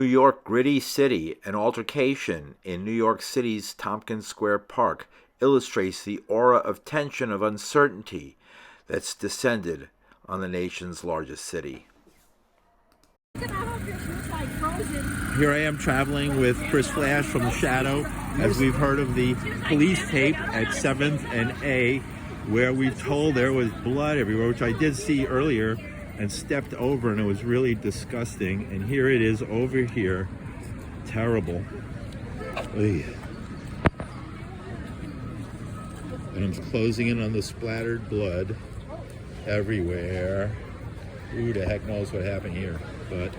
New York gritty city, an altercation in New York City's Tompkins Square Park illustrates the aura of tension, of uncertainty that's descended on the nation's largest city. Here I am traveling with Chris Flash from The Shadow, as we've heard of the police tape at 7th and A, where we told there was blood everywhere, which I did see earlier and stepped over, and it was really disgusting. And here it is over here. Terrible. Ugh. And I'm closing in on the splattered blood everywhere. Who the heck knows what happened here, but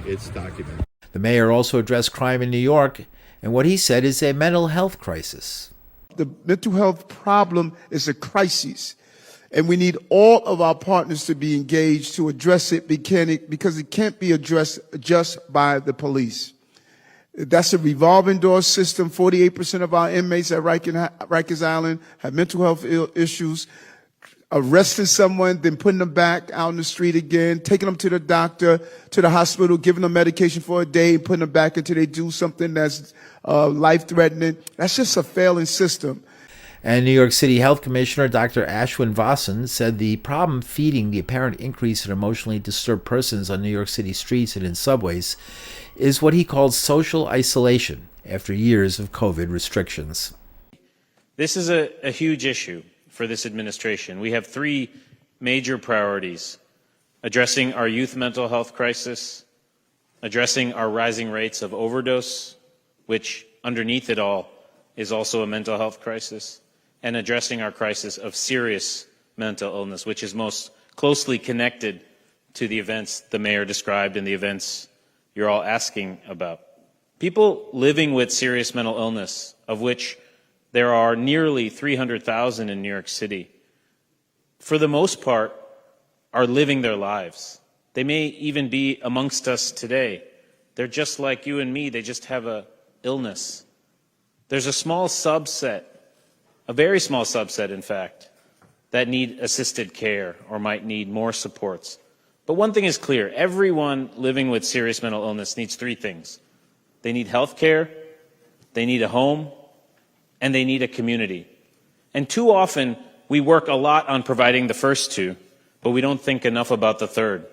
it's documented. The mayor also addressed crime in New York and what he said is a mental health crisis. The mental health problem is a crisis, and we need all of our partners to be engaged to address it because it can't be addressed just by the police. That's a revolving door system. 48% of our inmates at Rikers Island have mental health issues. Arresting someone, then putting them back out in the street again, taking them to the doctor, to the hospital, giving them medication for a day, and putting them back until they do something that's life-threatening. That's just a failing system. And New York City Health Commissioner Dr. Ashwin Vasan said the problem feeding the apparent increase in emotionally disturbed persons on New York City streets and in subways is what he called social isolation after years of COVID restrictions. This is a huge issue for this administration. We have three major priorities: addressing our youth mental health crisis, addressing our rising rates of overdose, which underneath it all is also a mental health crisis, and addressing our crisis of serious mental illness, which is most closely connected to the events the mayor described and the events you're all asking about. People living with serious mental illness, of which there are nearly 300,000 in New York City, for the most part, are living their lives. They may even be amongst us today. They're just like you and me. They just have an illness. There's a small subset, a very small subset, in fact, that need assisted care or might need more supports. But one thing is clear. Everyone living with serious mental illness needs three things. They need health care, they need a home, and they need a community. And too often, we work a lot on providing the first two, but we don't think enough about the third.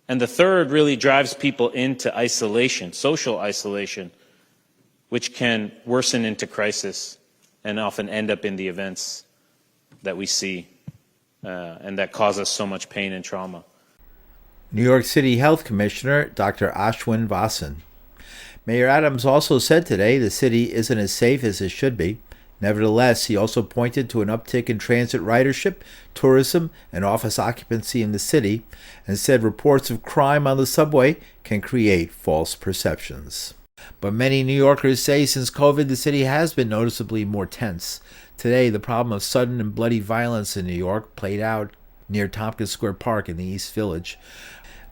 And the third really drives people into isolation, social isolation, which can worsen into crisis and often end up in the events that we see and that cause us so much pain and trauma. New York City Health Commissioner Dr. Ashwin Vasan. Mayor Adams also said today the city isn't as safe as it should be. Nevertheless, he also pointed to an uptick in transit ridership, tourism, and office occupancy in the city, and said reports of crime on the subway can create false perceptions. But many New Yorkers say since COVID, the city has been noticeably more tense. Today, the problem of sudden and bloody violence in New York played out near Tompkins Square Park in the East Village.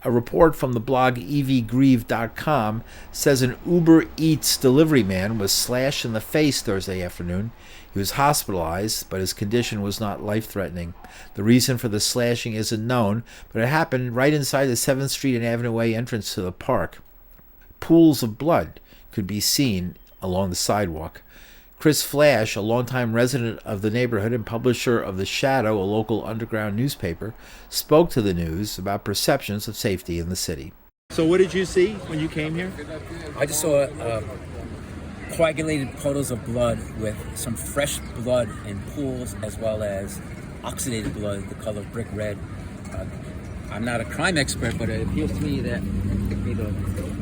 A report from the blog evgrieve.com says an Uber Eats delivery man was slashed in the face Thursday afternoon. He was hospitalized, but his condition was not life-threatening. The reason for the slashing isn't known, but it happened right inside the 7th Street and Avenue A entrance to the park. Pools of blood could be seen along the sidewalk. Chris Flash, a longtime resident of the neighborhood and publisher of The Shadow, a local underground newspaper, spoke to the news about perceptions of safety in the city. So what did you see when you came here? I just saw coagulated puddles of blood with some fresh blood in pools, as well as oxidated blood, the color brick red. I'm not a crime expert, but it appears to me that either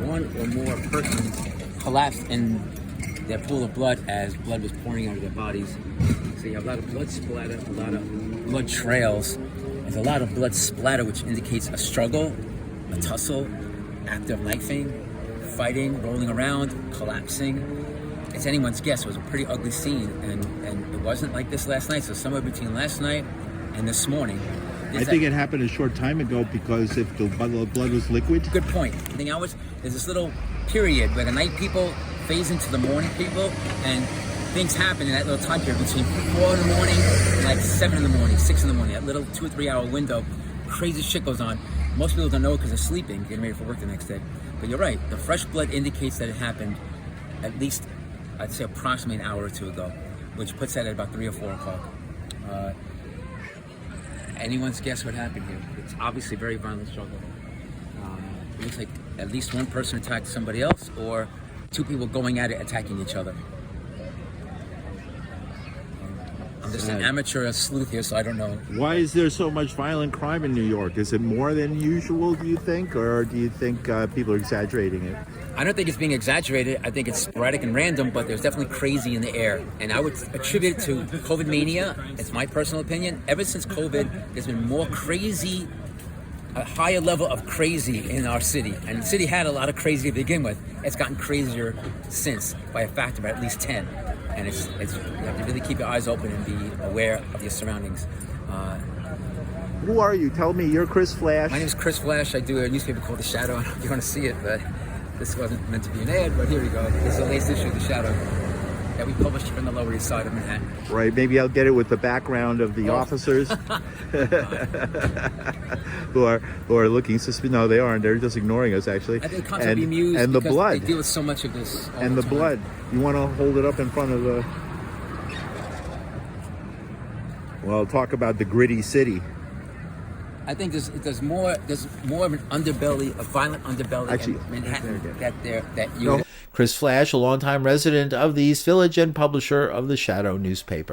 one or more persons collapsed in their pool of blood as blood was pouring out of their bodies. So you have a lot of blood splatter, a lot of blood trails. There's a lot of blood splatter, which indicates a struggle, a tussle, active knifing, fighting, rolling around, collapsing. It's anyone's guess. It was a pretty ugly scene, and it wasn't like this last night. So somewhere between last night and this morning. I think it happened a short time ago, because if the blood was liquid. Good point. There's this little period where the night people phase into the morning people, and things happen in that little time period between 4 in the morning and like 7 in the morning, 6 in the morning, that little 2 or 3 hour window. Crazy shit goes on. Most people don't know because they're sleeping, getting ready for work the next day. But you're right. The fresh blood indicates that it happened at least, I'd say, approximately an hour or two ago, which puts that at about 3 or 4 o'clock. Anyone's guess what happened here. It's obviously a very violent struggle. It looks like at least one person attacked somebody else, or 2 people going at it attacking each other. I'm just an amateur sleuth here, so I don't know. Why is there so much violent crime in New York? Is it more than usual, do you think? Or do you think people are exaggerating it? I don't think it's being exaggerated. I think it's sporadic and random, but there's definitely crazy in the air. And I would attribute it to COVID mania. It's my personal opinion. Ever since COVID, there's been more crazy, a higher level of crazy in our city. And the city had a lot of crazy to begin with. It's gotten crazier since by a factor of at least 10. And it's you have to really keep your eyes open and be aware of your surroundings. Who are you? Tell me. You're Chris Flash. My name is Chris Flash. I do a newspaper called The Shadow. I don't know if you want to see it, but this wasn't meant to be an ad, but here we go. This is the latest issue of The Shadow that we published from the Lower East Side of Manhattan. Right. Maybe I'll get it with the background of the officers who are looking suspicious. No, they aren't. They're just ignoring us, actually. I think cops would be amused and the because blood. they deal with so much of this. And the blood. You want to hold it up in front of the... Well, talk about the gritty city. I think there's more of an underbelly, a violent underbelly Actually, in Manhattan that you. Chris Flash, a longtime resident of the East Village and publisher of the Shadow newspaper.